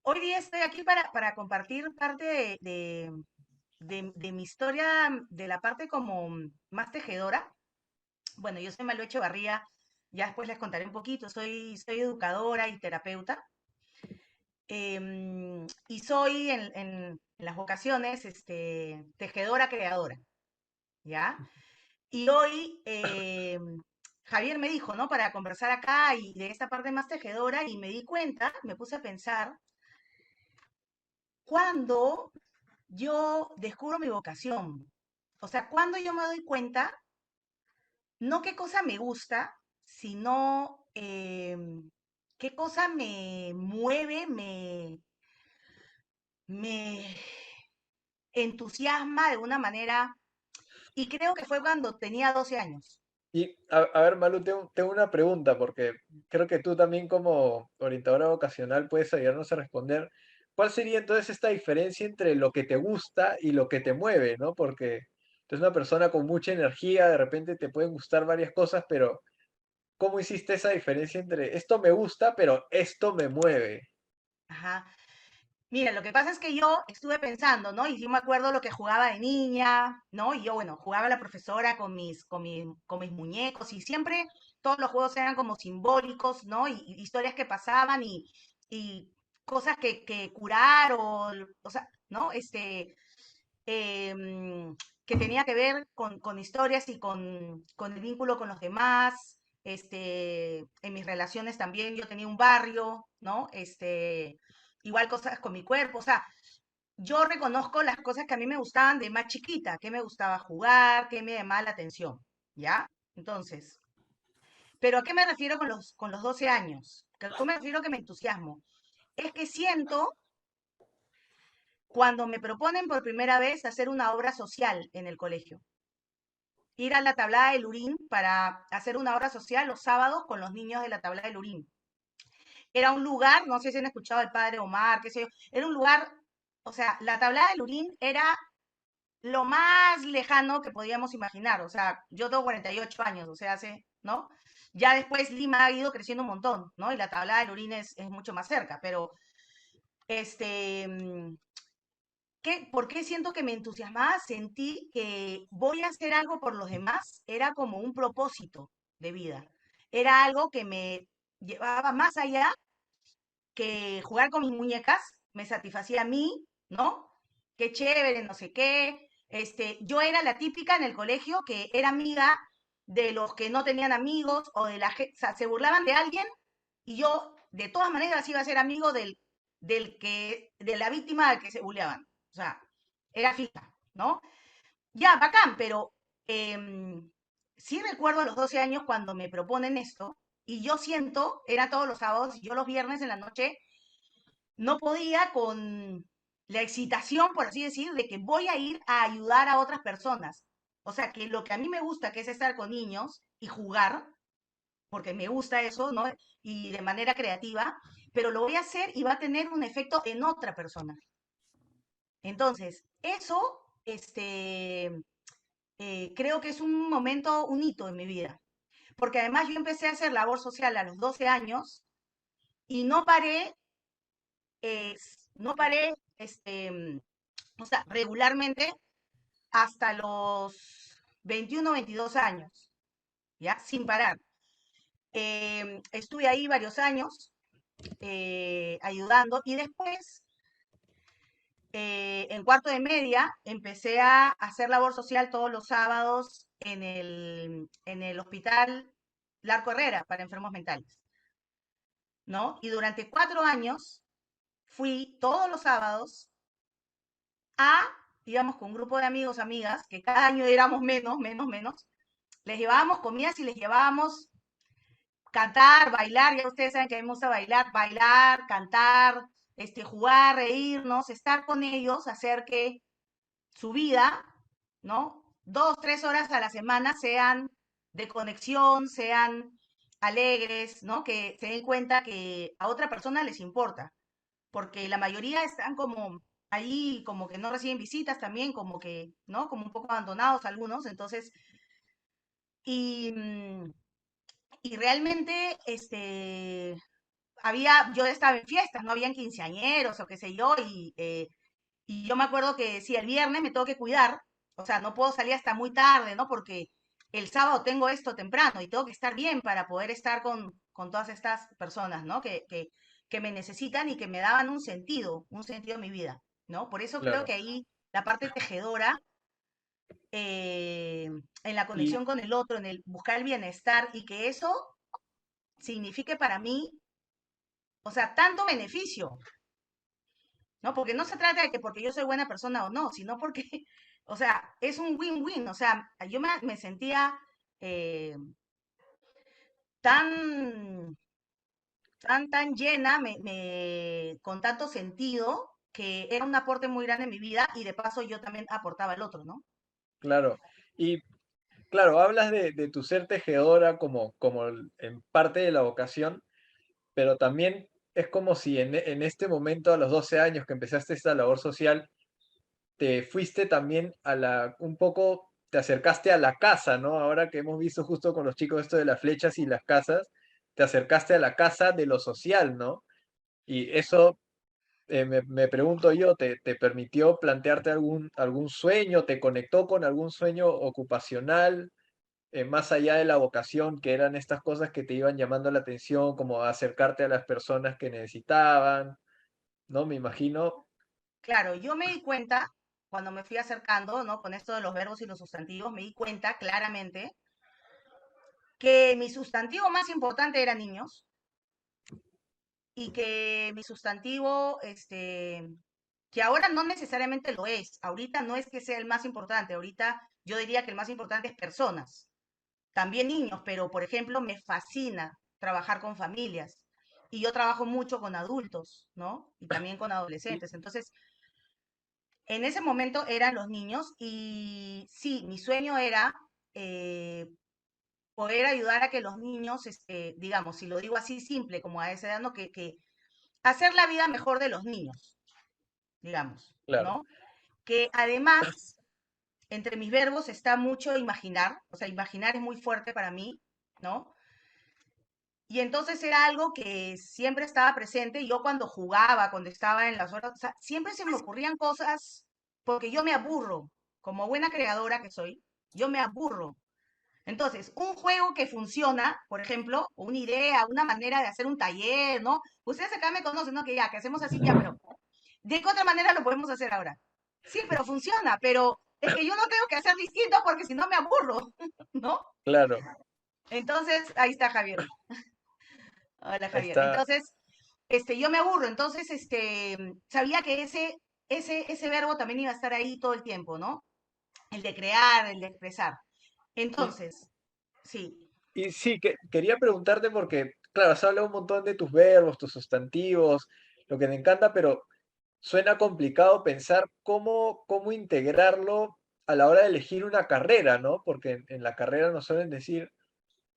Hoy día estoy aquí para compartir parte de mi historia, de la parte como más tejedora. Bueno, yo soy Malú Echevarría, ya después les contaré un poquito. Soy educadora y terapeuta. Y soy en las vocaciones tejedora creadora, ¿ya? Y hoy Javier me dijo, ¿no? Para conversar acá y de esta parte más tejedora, y me di cuenta, me puse a pensar, ¿cuándo yo descubro mi vocación? O sea, cuando yo me doy cuenta, no qué cosa me gusta, sino qué cosa me mueve, me entusiasma de una manera, y creo que fue cuando tenía 12 años. Y a ver, Malu, tengo una pregunta, porque creo que tú también como orientadora vocacional puedes ayudarnos a responder. ¿Cuál sería entonces esta diferencia entre lo que te gusta y lo que te mueve, ¿no? Porque tú eres una persona con mucha energía, de repente te pueden gustar varias cosas, pero ¿cómo hiciste esa diferencia entre esto me gusta, pero esto me mueve? Ajá. Mira, lo que pasa es que yo estuve pensando, ¿no? Y yo me acuerdo lo que jugaba de niña, ¿no? Y yo, bueno, jugaba a la profesora con mis muñecos y siempre todos los juegos eran como simbólicos, ¿no? Y historias que pasaban y cosas que curar o sea, ¿no? em, que tenía que ver con historias y con el vínculo con los demás. En mis relaciones también yo tenía un barrio, ¿no? Igual cosas con mi cuerpo, o sea, yo reconozco las cosas que a mí me gustaban de más chiquita, que me gustaba jugar, que me llamaba la atención, ¿ya? Entonces, ¿pero a qué me refiero con los 12 años? ¿Cómo me refiero que me entusiasmo? Es que siento cuando me proponen por primera vez hacer una obra social en el colegio. Ir a la Tablada del Urín para hacer una obra social los sábados con los niños de la Tablada del Urín. Era un lugar, no sé si han escuchado el padre Omar, qué sé yo, era un lugar, o sea, la Tablada del Urín era lo más lejano que podíamos imaginar. O sea, yo tengo 48 años, o sea, hace, ¿no? Ya después Lima ha ido creciendo un montón, ¿no? Y la Tablada del Urín es mucho más cerca, pero este, mm, ¿por qué siento que me entusiasmaba? Sentí que voy a hacer algo por los demás, era como un propósito de vida. Era algo que me llevaba más allá que jugar con mis muñecas, me satisfacía a mí, ¿no? Qué chévere, no sé qué. Yo era la típica en el colegio que era amiga de los que no tenían amigos o de la gente, o sea, se burlaban de alguien y yo de todas maneras iba a ser amigo de la víctima del que se burlaban. O sea, era fija, ¿no? Ya, bacán, pero sí recuerdo a los 12 años cuando me proponen esto y yo siento, era todos los sábados, y yo los viernes en la noche no podía con la excitación, por así decir, de que voy a ir a ayudar a otras personas. O sea, que lo que a mí me gusta, que es estar con niños y jugar, porque me gusta eso, ¿no? Y de manera creativa, pero lo voy a hacer y va a tener un efecto en otra persona. Entonces, eso, creo que es un momento, un hito en mi vida. Porque además yo empecé a hacer labor social a los 12 años y eh, no paré, o sea, regularmente hasta los 21, 22 años, ¿ya? Sin parar. Estuve ahí varios años ayudando y después, en cuarto de media, empecé a hacer labor social todos los sábados en el hospital Larco Herrera para enfermos mentales, ¿no? Y durante 4 años fui todos los sábados a, digamos, con un grupo de amigos, amigas, que cada año éramos menos, menos, menos, les llevábamos comidas y les llevábamos cantar, bailar, ya ustedes saben que a mí me gusta bailar, bailar, cantar, jugar, reírnos, estar con ellos, hacer que su vida, ¿no? 2, 3 horas a la semana sean de conexión, sean alegres, ¿no? Que se den cuenta que a otra persona les importa, porque la mayoría están como ahí, como que no reciben visitas también, como que, ¿no? Como un poco abandonados algunos, entonces, y, mm, y realmente, yo estaba en fiestas, no habían quinceañeros o qué sé yo, y yo me acuerdo que si el viernes me tengo que cuidar, o sea, no puedo salir hasta muy tarde, ¿no? Porque el sábado tengo esto temprano y tengo que estar bien para poder estar con todas estas personas, ¿no? Que me necesitan y que me daban un sentido en mi vida, ¿no? Por eso creo claro. que ahí la parte tejedora, eh, en la Y, conexión con el otro, en el buscar el bienestar y que eso signifique para mí, o sea, tanto beneficio, ¿no? Porque no se trata de que porque yo soy buena persona o no, sino porque, o sea, es un win-win, o sea, yo me sentía eh, tan, tan llena, con tanto sentido, que era un aporte muy grande en mi vida y de paso yo también aportaba al otro, ¿no? claro, y claro, hablas de tu ser tejedora como en parte de la vocación, pero también es como si en este momento, a los 12 años que empezaste esta labor social, te fuiste también un poco, te acercaste a la casa, ¿no? Ahora que hemos visto justo con los chicos esto de las flechas y las casas, te acercaste a la casa de lo social, ¿no? Y eso, me pregunto yo, ¿te permitió plantearte algún sueño? ¿Te conectó con algún sueño ocupacional? Más allá de la vocación, que eran estas cosas que te iban llamando la atención, como acercarte a las personas que necesitaban, ¿no? Me imagino. Claro, yo me di cuenta, cuando me fui acercando, ¿no? Con esto de los verbos y los sustantivos, me di cuenta claramente que mi sustantivo más importante era niños y que mi sustantivo, que ahora no necesariamente lo es, ahorita no es que sea el más importante, ahorita yo diría que el más importante es personas, también niños, pero por ejemplo me fascina trabajar con familias y yo trabajo mucho con adultos, ¿no? Y también con Y, adolescentes. Entonces, en ese momento eran los niños y sí, mi sueño era eh, poder ayudar a que los niños, digamos, si lo digo así simple, como a esa edad, ¿no? Que hacer la vida mejor de los niños, digamos, claro, ¿no? Que además, entre mis verbos está mucho imaginar, o sea, imaginar es muy fuerte para mí, ¿no? Y entonces era algo que siempre estaba presente. Y yo cuando jugaba, cuando estaba en las horas, o sea, siempre se me ocurrían cosas, porque yo me aburro, como buena creadora que soy, yo me aburro. Entonces, un juego que funciona, por ejemplo, o una idea, una manera de hacer un taller, ¿no? Ustedes acá me conocen, ¿no? Que ya, que hacemos así, ya, pero ¿de qué otra manera lo podemos hacer ahora? Sí, pero funciona, pero es que yo no tengo que hacer distinto porque si no me aburro, ¿no? claro, Entonces, ahí está Javier. Hola, ahí Javier. está. Entonces, yo me aburro, entonces, sabía que ese verbo también iba a estar ahí todo el tiempo, ¿no? El de crear, el de expresar. Y, Entonces, sí, y sí, que, quería preguntarte porque, claro, has hablado un montón de tus verbos, tus sustantivos, lo que te encanta, pero suena complicado pensar cómo integrarlo a la hora de elegir una carrera, ¿no? Porque en la carrera nos suelen decir,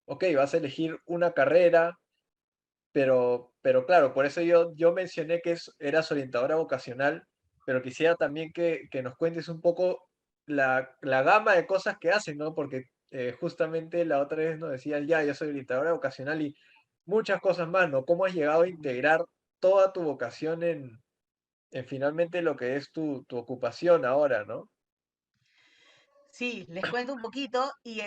ok, vas a elegir una carrera, pero claro, por eso yo mencioné que eras orientadora vocacional, pero quisiera también que nos cuentes un poco la gama de cosas que hacen, ¿no? Porque justamente la otra vez nos decías, ya, yo soy orientadora vocacional y muchas cosas más, ¿no? ¿Cómo has llegado a integrar toda tu vocación en finalmente lo que es tu ocupación ahora, ¿no? sí, les cuento un poquito y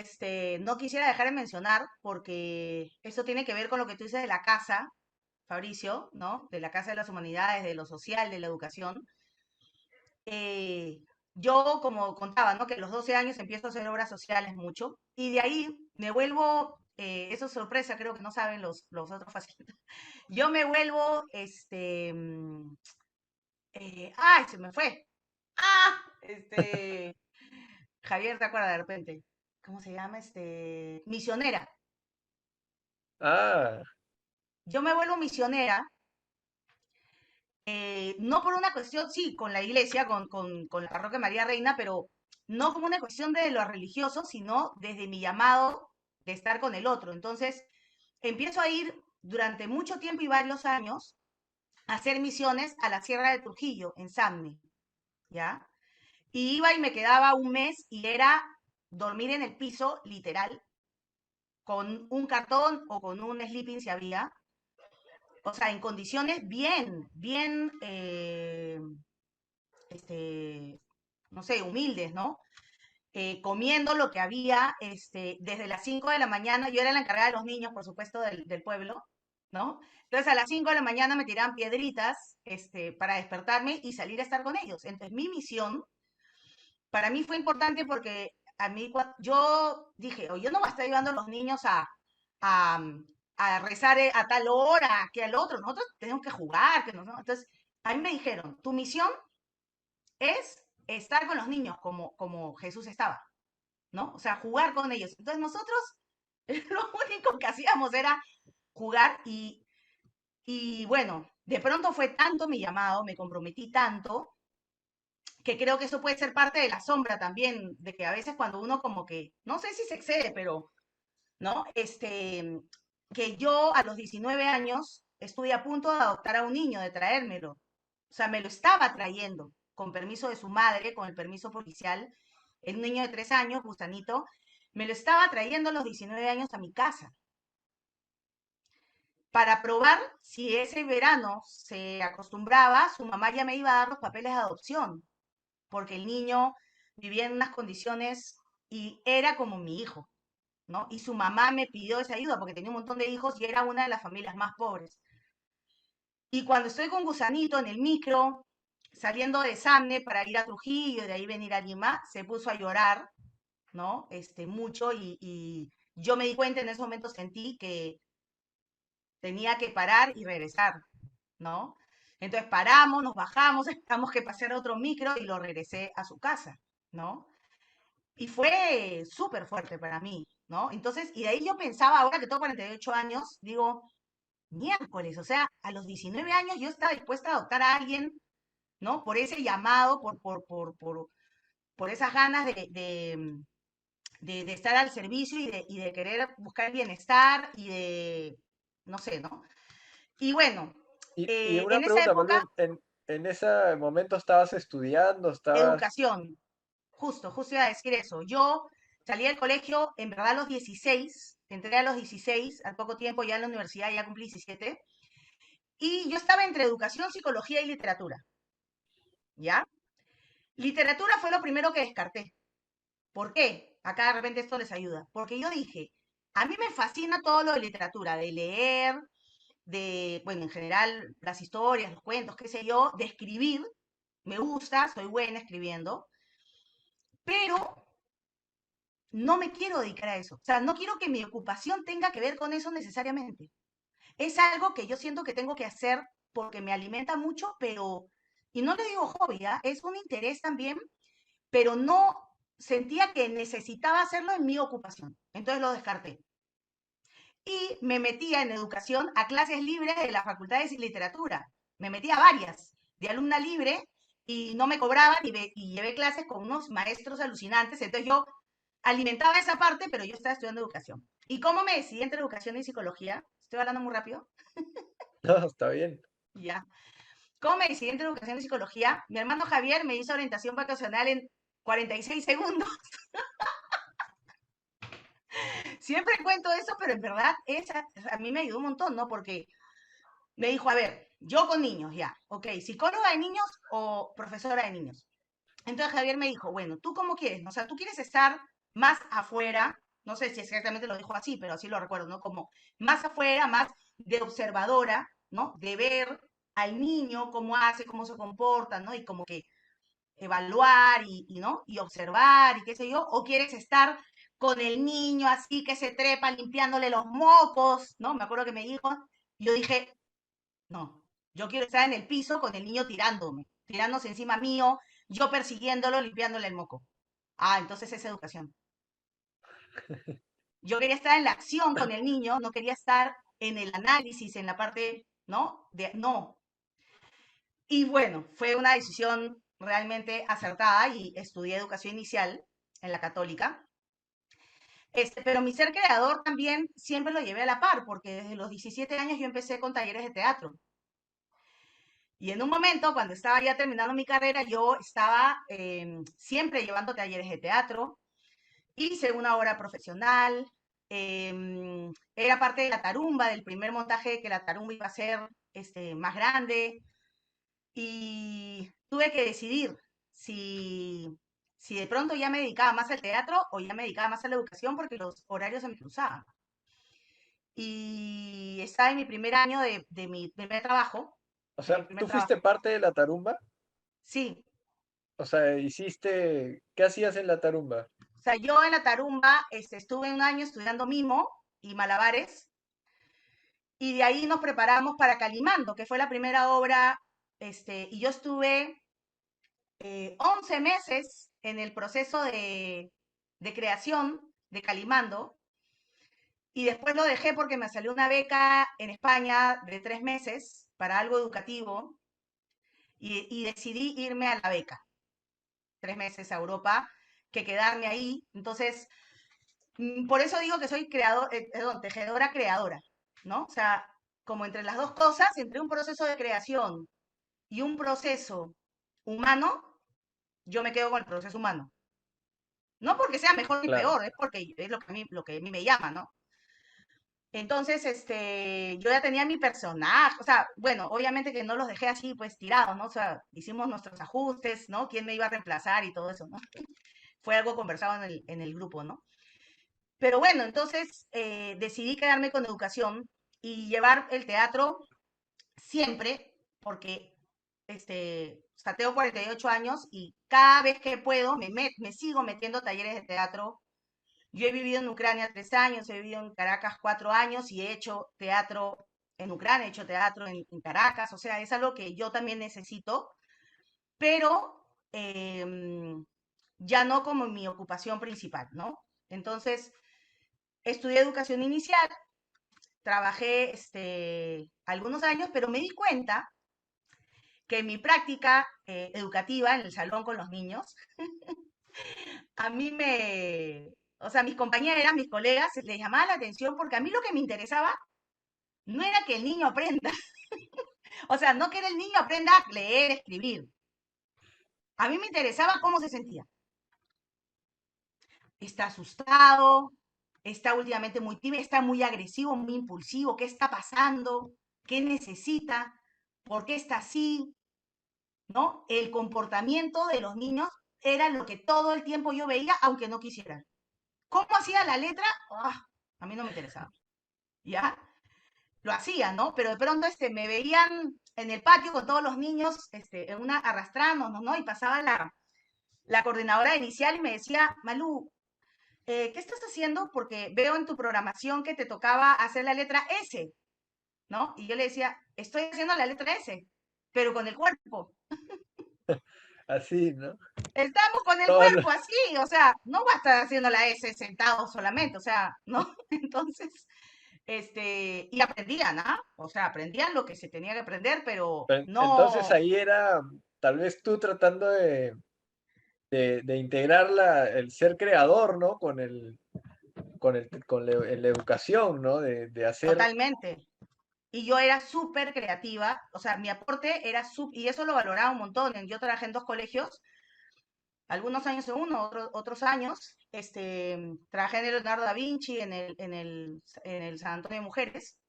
no quisiera dejar de mencionar porque esto tiene que ver con lo que tú dices de la casa, Fabricio, ¿no? De la Casa de las Humanidades, de lo social, de la educación. Eh, yo, como contaba, ¿no? Que a los 12 años empiezo a hacer obras sociales mucho y de ahí me vuelvo, eso es sorpresa, creo que no saben los otros facilitos. Yo me vuelvo, ¡ay, se me fue! ¡Ah! Javier, ¿te acuerdas de repente? ¿Cómo se llama? Misionera. Ah, Yo me vuelvo misionera, no por una cuestión, sí, con la iglesia, con la parroquia María Reina, pero no como una cuestión de lo religioso, sino desde mi llamado de estar con el otro. Entonces, empiezo a ir durante mucho tiempo y varios años a hacer misiones a la Sierra de Trujillo, en Samne, ¿ya? Y iba y me quedaba un mes y era dormir en el piso, literal, con un cartón o con un sleeping si había, o sea, en condiciones bien, no sé, humildes, ¿no? Comiendo lo que había, desde las 5 de la mañana, yo era la encargada de los niños, por supuesto, del pueblo, ¿no? Entonces a las 5 de la mañana me tiraban piedritas, para despertarme y salir a estar con ellos. Entonces mi misión, para mí fue importante porque a mí, yo dije, "Oh, yo no voy a estar llevando a los niños a, a rezar a tal hora, que al otro, nosotros tenemos que jugar, que no". Entonces a mí me dijeron, tu misión es estar con los niños como Jesús estaba, ¿no? O sea, jugar con ellos. Entonces nosotros lo único que hacíamos era jugar y bueno, de pronto fue tanto mi llamado, me comprometí tanto, que creo que eso puede ser parte de la sombra también, de que a veces cuando uno como que, no sé si se excede, pero, ¿no? Que yo a los 19 años estuve a punto de adoptar a un niño, de traérmelo. O sea, me lo estaba trayendo, con permiso de su madre, con el permiso policial, el niño de 3 años, Gusanito, me lo estaba trayendo a los 19 años a mi casa para probar si ese verano se acostumbraba, su mamá ya me iba a dar los papeles de adopción, porque el niño vivía en unas condiciones y era como mi hijo, ¿no? Y su mamá me pidió esa ayuda porque tenía un montón de hijos y era una de las familias más pobres. Y cuando estoy con Gusanito en el micro, saliendo de Samne para ir a Trujillo y de ahí venir a Lima, se puso a llorar, ¿no? Mucho y yo me di cuenta en ese momento, sentí que tenía que parar y regresar, ¿no? Entonces paramos, nos bajamos, esperamos que pasara otro micro y lo regresé a su casa, ¿no? Y fue súper fuerte para mí, ¿no? Entonces, y de ahí yo pensaba, ahora que tengo 48 años, digo, miércoles, o sea, a los 19 años yo estaba dispuesta a adoptar a alguien, ¿no? Por ese llamado, por esas ganas de estar al servicio y de querer buscar el bienestar y de, no sé, ¿no? Y bueno, Y una en esa pregunta, época, Malú, en ese momento estabas estudiando, estabas... educación, justo iba a decir eso. Yo salí del colegio, en verdad, a los 16, entré a los 16, al poco tiempo ya en la universidad, ya cumplí 17, y yo estaba entre educación, psicología y literatura, ¿ya? Literatura fue lo primero que descarté. ¿Por qué? Acá de repente esto les ayuda. Porque yo dije, a mí me fascina todo lo de literatura, de leer, bueno, en general, las historias, los cuentos, qué sé yo, de escribir. Me gusta, soy buena escribiendo, pero no me quiero dedicar a eso. O sea, no quiero que mi ocupación tenga que ver con eso necesariamente. Es algo que yo siento que tengo que hacer porque me alimenta mucho, pero, y no le digo hobby, ¿ah? Es un interés también, pero no sentía que necesitaba hacerlo en mi ocupación. Entonces lo descarté. Y me metía en educación a clases libres de la Facultad de Literatura. Me metía a varias, de alumna libre, y no me cobraban y llevé clases con unos maestros alucinantes. Entonces yo alimentaba esa parte, pero yo estaba estudiando educación. ¿Y cómo me decidí entre educación y psicología? Estoy hablando muy rápido. No, está bien. Ya. ¿Cómo me decidí entre educación y psicología? Mi hermano Javier me hizo orientación vocacional en 46 segundos. Siempre cuento eso, pero en verdad a mí me ayudó un montón, ¿no? Porque me dijo, a ver, yo con niños, ya, ok, psicóloga de niños o profesora de niños. Entonces Javier me dijo, bueno, ¿tú cómo quieres? O sea, ¿tú quieres estar más afuera? No sé si exactamente lo dijo así, pero así lo recuerdo, ¿no? Como más afuera, más de observadora, ¿no? De ver al niño cómo hace, cómo se comporta, ¿no? Y como que evaluar ¿no? Y observar y qué sé yo, o quieres estar con el niño así que se trepa limpiándole los mocos, ¿no? Me acuerdo que me dijo, yo dije, no, yo quiero estar en el piso con el niño tirándose encima mío, yo persiguiéndolo, limpiándole el moco. Ah, entonces es educación. Yo quería estar en la acción con el niño, no quería estar en el análisis, en la parte, ¿no? No. Y bueno, fue una decisión realmente acertada y estudié educación inicial en la católica. Pero mi ser creador también siempre lo llevé a la par, porque desde los 17 años yo empecé con talleres de teatro. Y en un momento, cuando estaba ya terminando mi carrera, yo estaba siempre llevando talleres de teatro. Hice una obra profesional, Era parte de la tarumba, del primer montaje que la tarumba iba a ser más grande. Y tuve que decidir si, si de pronto ya me dedicaba más al teatro o ya me dedicaba más a la educación porque los horarios se me cruzaban. Y estaba en mi primer año de mi primer trabajo, O de mi sea, primer ¿tú fuiste trabajo. parte de la tarumba? Sí, O sea, ¿qué hacías en la tarumba? o sea, yo en la tarumba estuve un año estudiando mimo y malabares y de ahí nos preparamos para Calimando, que fue la primera obra, y yo estuve 11 meses en el proceso de creación de Calimando y después lo dejé porque me salió una beca en España de 3 meses para algo educativo y decidí irme a la beca, 3 meses a Europa, que quedarme ahí. Entonces, por eso digo que soy perdón, tejedora creadora, ¿no? O sea, como entre las dos cosas, entre un proceso de creación y un proceso humano, yo me quedo con el proceso humano. No porque sea mejor ni Claro. peor, es porque es lo que a mí me llama, ¿no? Entonces, yo ya tenía mi personaje, o sea, bueno, obviamente que no los dejé así, pues, tirados, ¿no? O sea, hicimos nuestros ajustes, ¿no? ¿Quién me iba a reemplazar y todo eso, ¿no? Fue algo conversado en el grupo, ¿no? Pero bueno, entonces decidí quedarme con educación y llevar el teatro siempre, porque, o sea, tengo 48 años y cada vez que puedo me sigo metiendo a talleres de teatro. Yo he vivido en Ucrania 3 años, he vivido en Caracas 4 años y he hecho teatro en Ucrania, he hecho teatro en Caracas, o sea, es algo que yo también necesito, pero ya no como mi ocupación principal, ¿no? Entonces, estudié educación inicial, trabajé algunos años, pero me di cuenta que en mi práctica educativa en el salón con los niños, a mí o sea, mis compañeras, mis colegas, les llamaba la atención porque a mí lo que me interesaba no era que el niño aprenda, o sea, no que el niño aprenda a leer, escribir. A mí me interesaba cómo se sentía. Está asustado, está últimamente muy tímido, está muy agresivo, muy impulsivo, ¿qué está pasando? ¿Qué necesita? ¿Por qué está así? ¿No? El comportamiento de los niños era lo que todo el tiempo yo veía, aunque no quisiera. ¿Cómo hacía la letra? ¡Ah! A mí no me interesaba. ¿Ya? Lo hacía, ¿no? Pero de pronto me veían en el patio con todos los niños, en una arrastrándonos, ¿no? Y pasaba la coordinadora inicial y me decía, Malú, ¿qué estás haciendo? Porque veo en tu programación que te tocaba hacer la letra S, ¿no? Y yo le decía, estoy haciendo la letra S, pero con el cuerpo. Así, ¿no? Estamos con el No, no, cuerpo así, o sea, no va a estar haciendo la S sentado solamente, o sea, ¿no? Entonces, y aprendían, ¿ah? O sea, aprendían lo que se tenía que aprender, pero Entonces no ahí era tal vez tú tratando de integrar el ser creador, ¿no? En la educación, ¿no? De hacer, totalmente. Y yo era súper creativa, o sea, mi aporte era súper, y eso lo valoraba un montón. Yo trabajé en dos colegios, algunos años en uno, otros años, trabajé en el Leonardo da Vinci, en el San Antonio de Mujeres,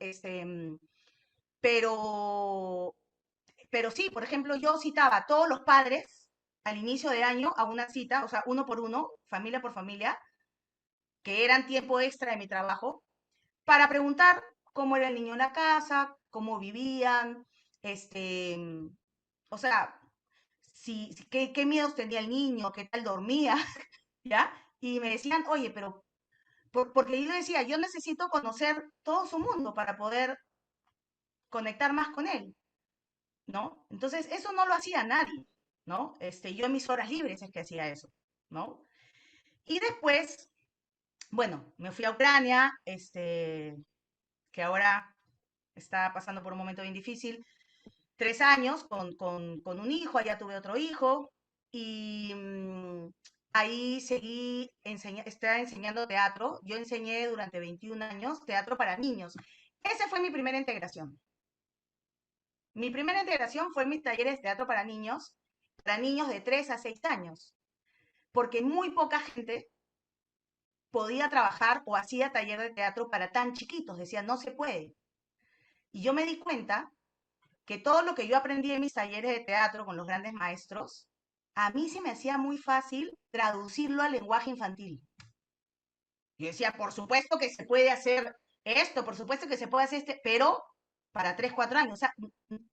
pero sí, por ejemplo, yo citaba a todos los padres al inicio de año a una cita, o sea, uno por uno, familia por familia, que eran tiempo extra de mi trabajo, para preguntar cómo era el niño en la casa, cómo vivían, este, o sea, qué miedos tenía el niño, qué tal dormía, ¿ya? Y me decían, oye, pero, porque yo decía, yo necesito conocer todo su mundo para poder conectar más con él. ¿No? Entonces, eso no lo hacía nadie, ¿no? Yo en mis horas libres es que hacía eso, ¿no? Y después, bueno, me fui a Ucrania, que ahora está pasando por un momento bien difícil, 3 años con un hijo, allá tuve otro hijo, y ahí estaba enseñando teatro. Yo enseñé durante 21 años teatro para niños. Esa fue mi primera integración. Mi primera integración fue en mis talleres de teatro para niños de 3 a 6 años, porque muy poca gente podía trabajar o hacía taller de teatro para tan chiquitos. Decía, no se puede. Y yo me di cuenta que todo lo que yo aprendí en mis talleres de teatro con los grandes maestros, a mí se me hacía muy fácil traducirlo al lenguaje infantil. Yo decía, por supuesto que se puede hacer esto, por supuesto que se puede hacer este, pero para 3 4 años, o sea,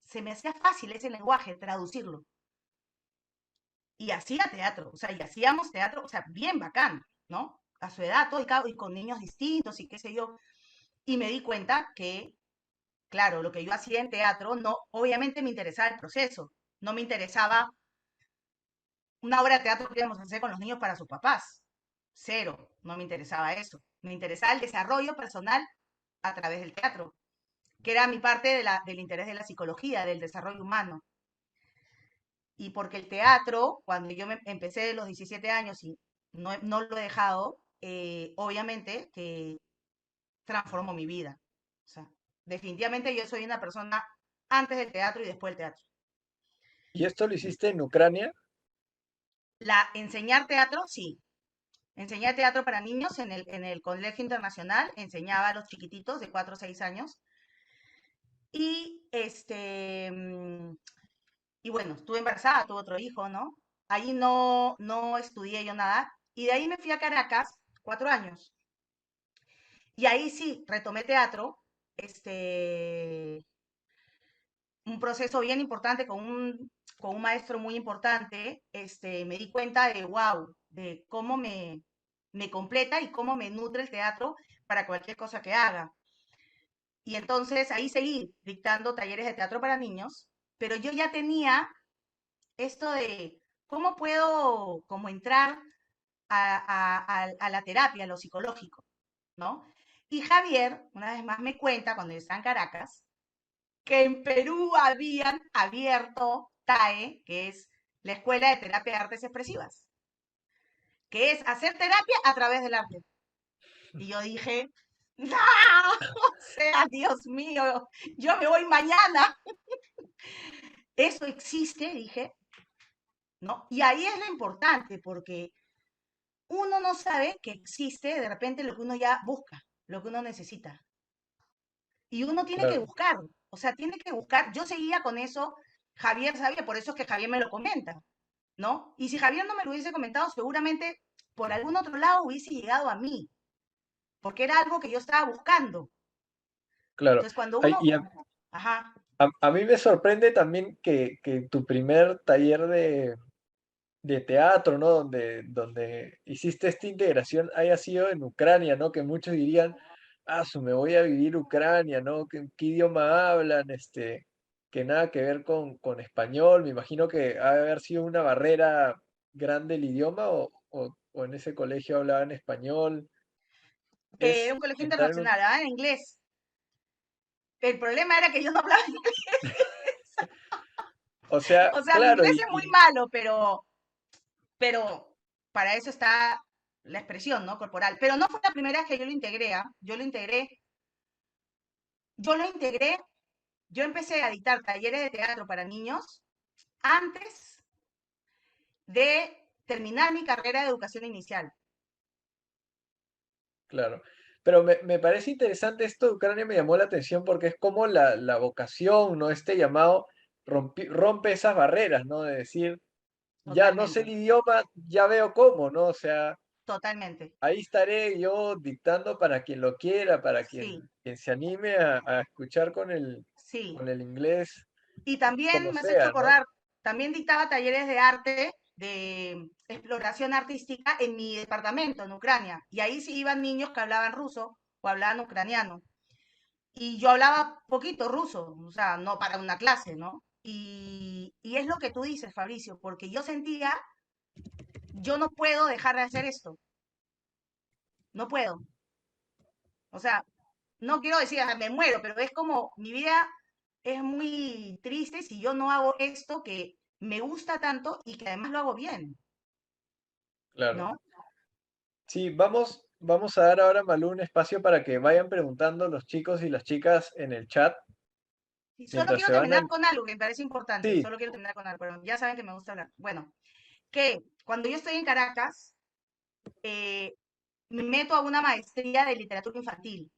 se me hacía fácil ese lenguaje, traducirlo. Y hacía teatro, o sea, y hacíamos teatro, o sea, bien bacán, ¿no? A su edad, todo y con niños distintos y qué sé yo. Y me di cuenta que, claro, lo que yo hacía en teatro, no, obviamente me interesaba el proceso, no me interesaba una obra de teatro que íbamos a hacer con los niños para sus papás. Cero, no me interesaba eso. Me interesaba el desarrollo personal a través del teatro, que era mi parte del interés de la psicología, del desarrollo humano. Y porque el teatro, cuando yo empecé de los 17 años y no lo he dejado, obviamente que transformó mi vida. O sea, definitivamente yo soy una persona antes del teatro y después del teatro. ¿Y esto lo hiciste en Ucrania? Enseñar teatro, sí. Enseñé teatro para niños en el Colegio Internacional, enseñaba a los chiquititos de 4 o 6 años. Y y bueno, estuve embarazada, tuve otro hijo, ¿no? Ahí no estudié yo nada. Y de ahí me fui a Caracas, 4 años. Y ahí sí, retomé teatro, este, un proceso bien importante con un maestro muy importante. Me di cuenta de, wow, de cómo me completa y cómo me nutre el teatro para cualquier cosa que haga. Y entonces ahí seguí dictando talleres de teatro para niños, pero yo ya tenía esto de cómo puedo como entrar a la terapia, a lo psicológico, ¿no? Y Javier, una vez más, me cuenta, cuando yo estaba en Caracas, que en Perú habían abierto TAE, que es la Escuela de Terapia de Artes Expresivas, que es hacer terapia a través del arte. Y yo dije, ¡no! O sea, Dios mío, yo me voy mañana. Eso existe, dije, ¿no? Y ahí es lo importante, porque uno no sabe que existe de repente lo que uno ya busca, lo que uno necesita. Y uno tiene que Claro, buscar, o sea, tiene que buscar. Yo seguía con eso, Javier sabía, por eso es que Javier me lo comenta, ¿no? Y si Javier no me lo hubiese comentado, seguramente por algún otro lado hubiese llegado a mí, porque era algo que yo estaba buscando. claro. Entonces, cuando Ay, uno, y ajá, a mí me sorprende también que tu primer taller de teatro, ¿no? Donde hiciste esta integración haya sido en Ucrania, ¿no? Que muchos dirían, me voy a vivir Ucrania, ¿no? ¿Qué idioma hablan? Que nada que ver con español. Me imagino que ha de haber sido una barrera grande el idioma o en ese colegio hablaban español. era Es un colegio entrar en un... internacional, ¿ah? En inglés. El problema era que yo no hablaba inglés. O sea, O sea, mi claro, inglés es muy malo, pero para eso está la expresión, ¿no? Corporal. Pero no fue la primera vez que yo lo integré, ¿ah? Yo lo integré, yo empecé a dictar talleres de teatro para niños antes de terminar mi carrera de educación inicial. claro. Pero me parece interesante esto de Ucrania, me llamó la atención porque es como la vocación, ¿no? Este llamado rompe esas barreras, ¿no? De decir, ya no sé Totalmente, el idioma, ya veo cómo, ¿no? O sea, totalmente. ahí estaré yo dictando para quien lo quiera, para Sí, quien se anime a escuchar sí. con el inglés, Y también como me has hecho sea, ¿no? acordar, también dictaba talleres de arte, de exploración artística en mi departamento, en Ucrania. Y ahí sí iban niños que hablaban ruso o hablaban ucraniano. Y yo hablaba poquito ruso, o sea, no para una clase, ¿no? Y es lo que tú dices, Fabricio, porque yo sentía, yo no puedo dejar de hacer esto, no puedo. O sea, no quiero decir, "Ah, me muero", pero es como mi vida es muy triste si yo no hago esto que me gusta tanto y que además lo hago bien, Claro. ¿no? Sí, vamos a dar ahora, Malú, un espacio para que vayan preguntando los chicos y las chicas en el chat Y solo mientras quiero se van terminar con algo que me parece importante, Sí, solo quiero terminar con algo, pero ya saben que me gusta hablar. Bueno, que cuando yo estoy en Caracas, eh, me meto a una maestría de literatura infantil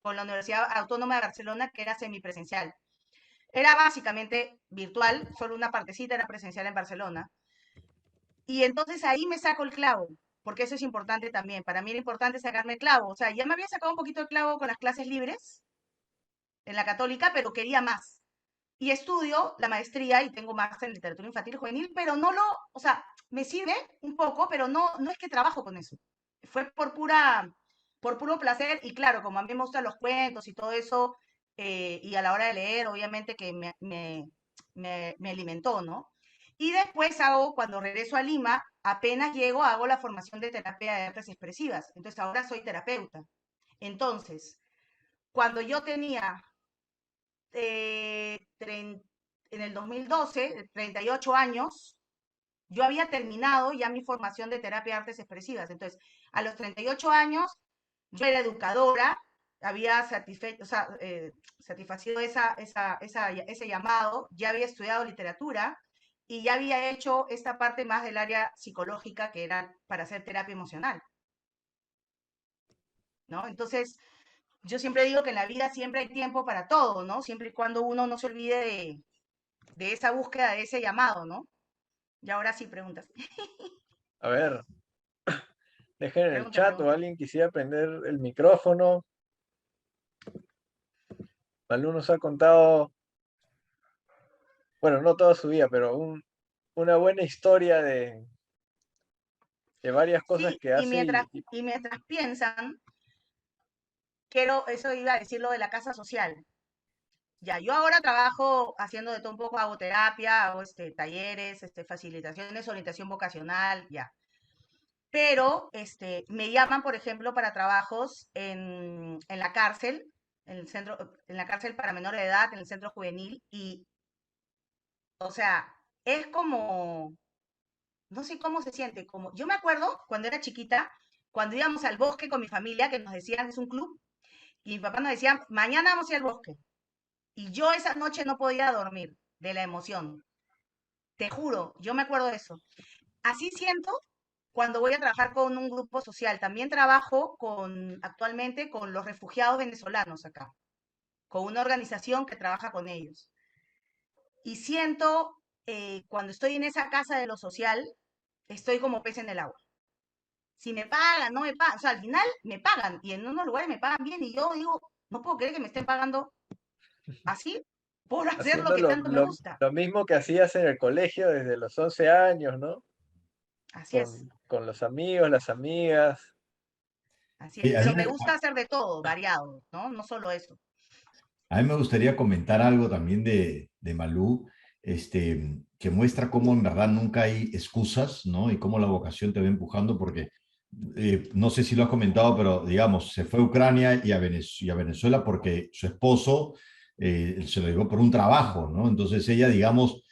con la Universidad Autónoma de Barcelona, que era semipresencial. Era básicamente virtual, solo una partecita era presencial en Barcelona. Y entonces ahí me saco el clavo, porque eso es importante también. Para mí era importante sacarme el clavo. O sea, ya me había sacado un poquito el clavo con las clases libres en la católica, pero quería más. Y estudio la maestría y tengo máster en literatura infantil y juvenil, pero no lo, o sea, me sirve un poco, pero no es que trabajo con eso. Fue por puro placer y claro, como a mí me gustan los cuentos y todo eso, y a la hora de leer, obviamente que me alimentó, ¿no? Y después hago, cuando regreso a Lima, apenas llego, hago la formación de terapia de artes expresivas. Entonces ahora soy terapeuta. Entonces, cuando yo tenía eh, en el 2012, 38 años, yo había terminado ya mi formación de terapia de artes expresivas. Entonces, a los 38 años, yo era educadora, había o sea, satisfacido ese llamado, ya había estudiado literatura y ya había hecho esta parte más del área psicológica que era para hacer terapia emocional, ¿no? Entonces, yo siempre digo que en la vida siempre hay tiempo para todo, ¿no? Siempre y cuando uno no se olvide de esa búsqueda, de ese llamado, ¿no? Y ahora sí preguntas. A ver, dejen en el Pregunta, chat o pregunta. alguien quisiera prender el micrófono. Malú nos ha contado, bueno, no toda su vida, pero una buena historia de varias cosas Sí, que hace y mientras piensan, quiero, eso iba a decir lo de la casa social. Ya, yo ahora trabajo haciendo de todo un poco, hago terapia, hago talleres, facilitaciones, orientación vocacional, ya. Pero me llaman, por ejemplo, para trabajos en la cárcel, en el centro, en la cárcel para menores de edad, en el centro juvenil, y, o sea, es como, no sé cómo se siente, como, yo me acuerdo cuando era chiquita, cuando íbamos al bosque con mi familia, que nos decían, es un club, y mi papá nos decía, mañana vamos a ir al bosque. Y yo esa noche no podía dormir de la emoción. Te juro, yo me acuerdo de eso. Así siento cuando voy a trabajar con un grupo social. También trabajo actualmente con los refugiados venezolanos acá, con una organización que trabaja con ellos. Y siento, cuando estoy en esa casa de lo social, estoy como pez en el agua. Si me pagan, no me pagan, o sea, al final me pagan y en unos lugares me pagan bien y yo digo, no puedo creer que me estén pagando así por hacer lo haciendo que tanto me gusta. lo mismo que hacías en el colegio desde los 11 años, ¿no? Así es, Con los amigos, las amigas. así es. Sí, Pero me gusta hacer de todo, variado, ¿no? No solo eso. a mí me gustaría comentar algo también de Malú, que muestra cómo en verdad nunca hay excusas, ¿no? Y cómo la vocación te va empujando, porque no sé si lo has comentado, pero digamos, se fue a Ucrania y a Venezuela porque su esposo se lo llevó por un trabajo, ¿no? Entonces ella, digamos,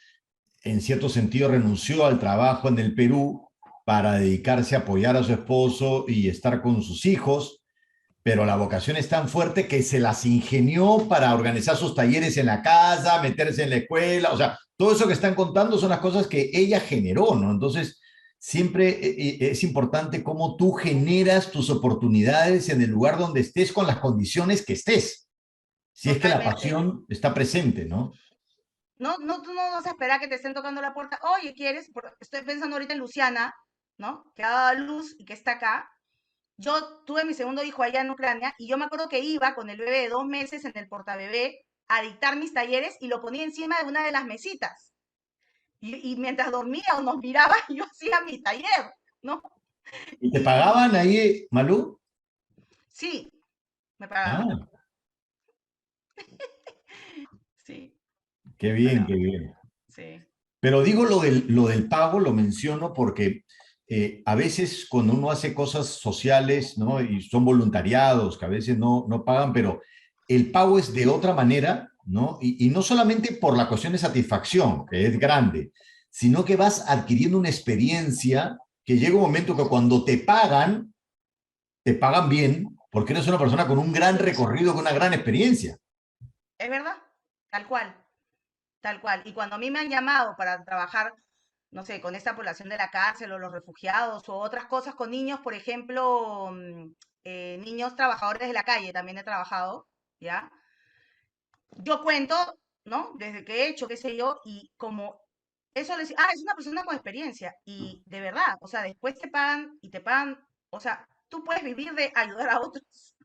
en cierto sentido renunció al trabajo en el Perú para dedicarse a apoyar a su esposo y estar con sus hijos, pero la vocación es tan fuerte que se las ingenió para organizar sus talleres en la casa, meterse en la escuela, o sea, todo eso que están contando son las cosas que ella generó, ¿no? Entonces, siempre es importante cómo tú generas tus oportunidades en el lugar donde estés con las condiciones que estés, si es que la Totalmente. pasión está presente, ¿no? No, no, tú no vas a esperar que te estén tocando la puerta. Oye, ¿quieres? Estoy pensando ahorita en Luciana, ¿no? Que ha dado a luz y que está acá. Yo tuve mi segundo hijo allá en Ucrania y yo me acuerdo que iba con el bebé de 2 meses en el portabebé a dictar mis talleres y lo ponía encima de una de las mesitas. Y mientras dormía o nos miraba, yo hacía mi taller, ¿no? ¿Y te pagaban Y ahí, Malú? sí, me pagaban. Ah, Sí, qué me bien, qué pagaban. bien. Sí. Pero digo lo del pago, lo menciono porque a veces cuando uno hace cosas sociales, ¿no? Y son voluntariados, que a veces no pagan, pero el pago es de otra manera, ¿no? Y no solamente por la cuestión de satisfacción, que es grande, sino que vas adquiriendo una experiencia que llega un momento que cuando te pagan bien, porque eres una persona con un gran recorrido, con una gran experiencia. Es verdad, tal cual, tal cual. Y cuando a mí me han llamado para trabajar, no sé, con esta población de la cárcel o los refugiados o otras cosas con niños, por ejemplo, niños trabajadores de la calle, también he trabajado, ¿ya? Yo cuento, ¿no? Desde que he hecho, qué sé yo, y como eso les, es una persona con experiencia, y de verdad, o sea, después te pagan y te pagan, o sea, tú puedes vivir de ayudar a otros,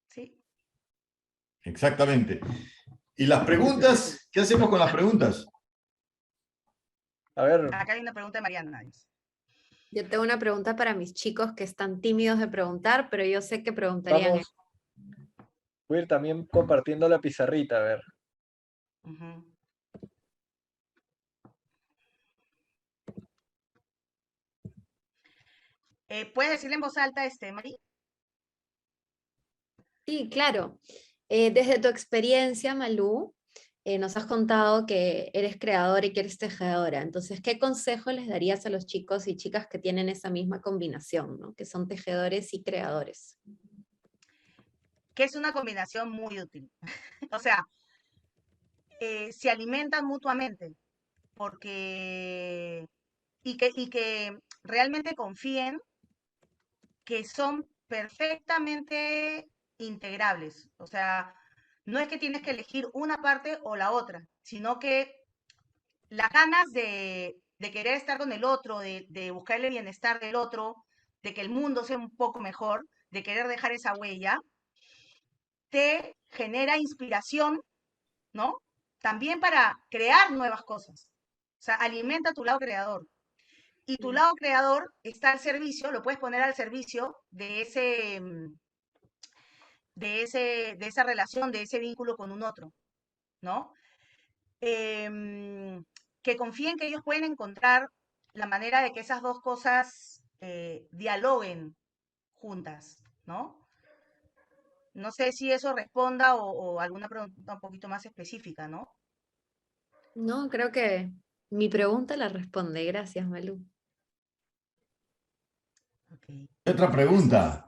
¿sí? Exactamente. ¿Y las preguntas? ¿Qué hacemos con las preguntas? A ver, Acá hay una pregunta de Mariana. Dice. Yo tengo una pregunta para mis chicos que están tímidos de preguntar, pero yo sé que preguntarían. vamos, voy a ir también compartiendo la pizarrita, a ver. Ujú. ¿Puedes decirle en voz alta, Mari? Sí, claro. Desde tu experiencia, Malú, nos has contado que eres creadora y que eres tejedora. Entonces, ¿qué consejo les darías a los chicos y chicas que tienen esa misma combinación, ¿no? Que son tejedores y creadores? Que es una combinación muy útil. O sea, se alimentan mutuamente, porque y que realmente confíen que son perfectamente integrables. O sea, no es que tienes que elegir una parte o la otra, sino que las ganas de querer estar con el otro, de buscar el bienestar del otro, de que el mundo sea un poco mejor, de querer dejar esa huella, te genera inspiración, ¿no? También para crear nuevas cosas. O sea, alimenta tu lado creador. Y tu lado creador está al servicio, lo puedes poner al servicio de de esa relación, de ese vínculo con un otro, ¿no? Que confíen que ellos pueden encontrar la manera de que esas dos cosas dialoguen juntas, ¿no? No sé si eso responda o alguna pregunta un poquito más específica, ¿no? No, creo que mi pregunta la responde. Gracias, Malú. Ok, Otra gracias. pregunta.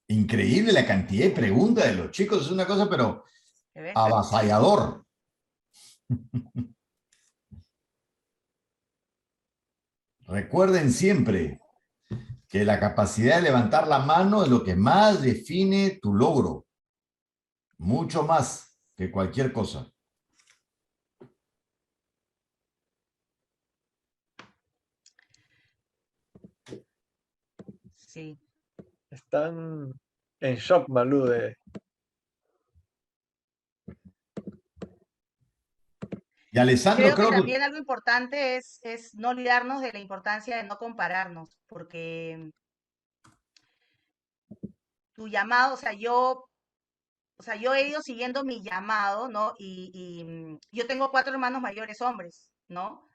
Increíble la cantidad de preguntas de los chicos, es una cosa, pero ¿Te ves? avasallador. Recuerden siempre que la capacidad de levantar la mano es lo que más define tu logro, mucho más que cualquier cosa. Sí. Están en shock, Malú, de... Y Alessandro, Creo que creo que también algo importante es no olvidarnos de la importancia de no compararnos, porque tu llamado, o sea, yo he ido siguiendo mi llamado, ¿no? Yo tengo 4 hermanos mayores hombres, ¿no?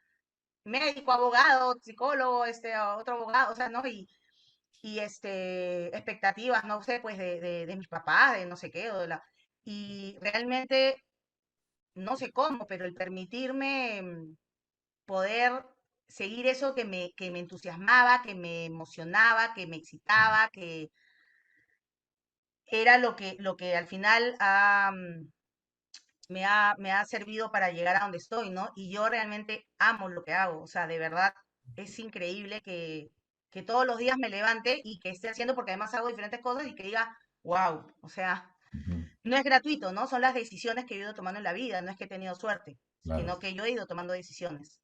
Médico, abogado, psicólogo, otro abogado, o sea, ¿no? Expectativas, no sé, pues de mis papás, de no sé qué, y realmente no sé cómo, pero el permitirme poder seguir eso que me entusiasmaba, que me emocionaba, que me excitaba, que era lo que al final me ha servido para llegar a donde estoy, ¿no? Y yo realmente amo lo que hago, o sea, de verdad es increíble que todos los días me levante y que esté haciendo, porque además hago diferentes cosas y que diga, wow, o sea, no es gratuito, ¿no? Son las decisiones que yo he ido tomando en la vida, no es que he tenido suerte, claro. sino que yo he ido tomando decisiones.